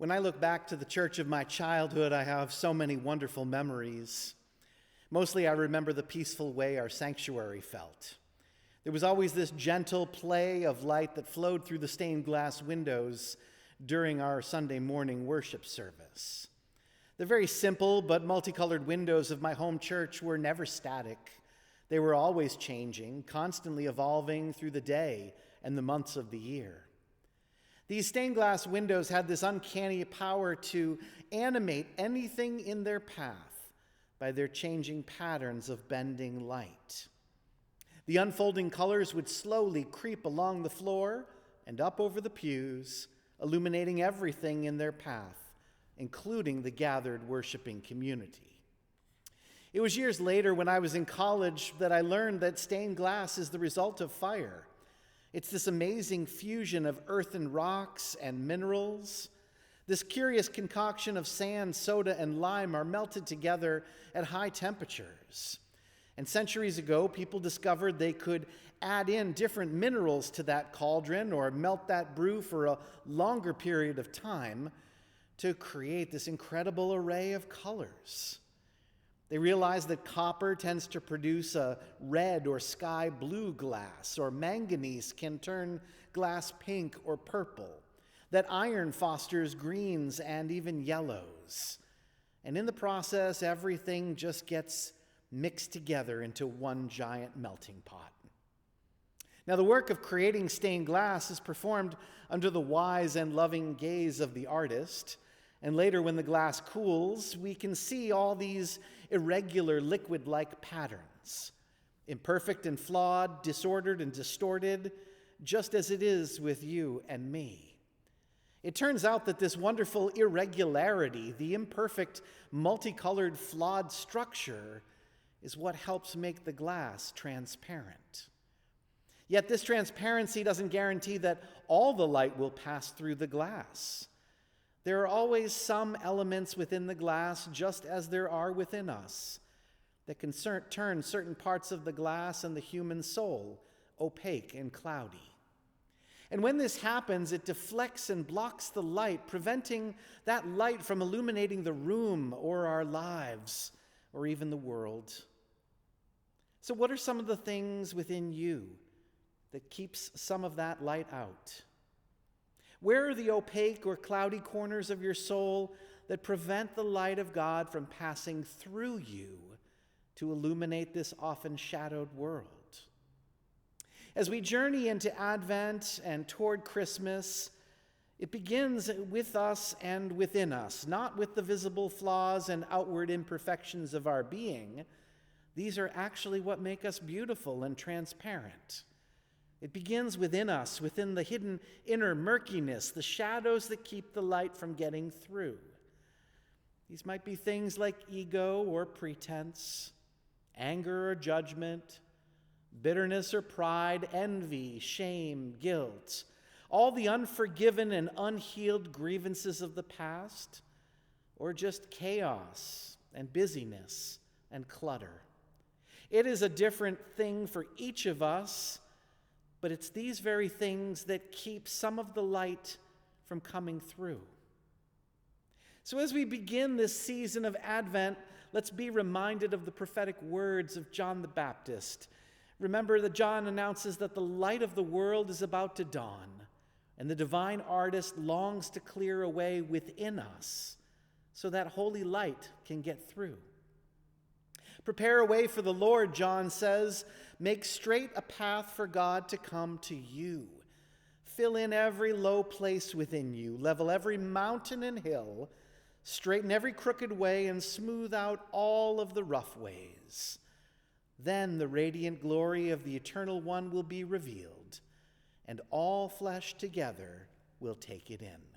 When I look back to the church of my childhood, I have so many wonderful memories. Mostly I remember the peaceful way our sanctuary felt. There was always this gentle play of light that flowed through the stained glass windows during our Sunday morning worship service. The very simple but multicolored windows of my home church were never static. They were always changing, constantly evolving through the day and the months of the year. These stained glass windows had this uncanny power to animate anything in their path by their changing patterns of bending light. The unfolding colors would slowly creep along the floor and up over the pews, illuminating everything in their path, including the gathered worshiping community. It was years later, when I was in college, that I learned that stained glass is the result of fire. It's this amazing fusion of earth and rocks and minerals. This curious concoction of sand, soda, and lime are melted together at high temperatures. And centuries ago, people discovered they could add in different minerals to that cauldron or melt that brew for a longer period of time to create this incredible array of colors. They realized that copper tends to produce a red or sky blue glass, or manganese can turn glass pink or purple, that iron fosters greens and even yellows. And in the process, everything just gets mixed together into one giant melting pot. Now, the work of creating stained glass is performed under the wise and loving gaze of the artist. And later, when the glass cools, we can see all these irregular liquid-like patterns, imperfect and flawed, disordered and distorted, just as it is with you and me. It turns out that this wonderful irregularity, the imperfect, multicolored, flawed structure, is what helps make the glass transparent. Yet this transparency doesn't guarantee that all the light will pass through the glass. There are always some elements within the glass, just as there are within us, that can turn certain parts of the glass and the human soul opaque and cloudy. And when this happens, it deflects and blocks the light, preventing that light from illuminating the room or our lives or even the world. So what are some of the things within you that keeps some of that light out? Where are the opaque or cloudy corners of your soul that prevent the light of God from passing through you to illuminate this often shadowed world? As we journey into Advent and toward Christmas, it begins with us and within us, not with the visible flaws and outward imperfections of our being. These are actually what make us beautiful and transparent. It begins within us, within the hidden inner murkiness, the shadows that keep the light from getting through. These might be things like ego or pretense, anger or judgment, bitterness or pride, envy, shame, guilt, all the unforgiven and unhealed grievances of the past, or just chaos and busyness and clutter. It is a different thing for each of us, but it's these very things that keep some of the light from coming through. So as we begin this season of Advent, let's be reminded of the prophetic words of John the Baptist. Remember that John announces that the light of the world is about to dawn, and the divine artist longs to clear a way within us so that holy light can get through. Prepare a way for the Lord, John says. Make straight a path for God to come to you. Fill in every low place within you. Level every mountain and hill. Straighten every crooked way and smooth out all of the rough ways. Then the radiant glory of the Eternal One will be revealed, and all flesh together will take it in.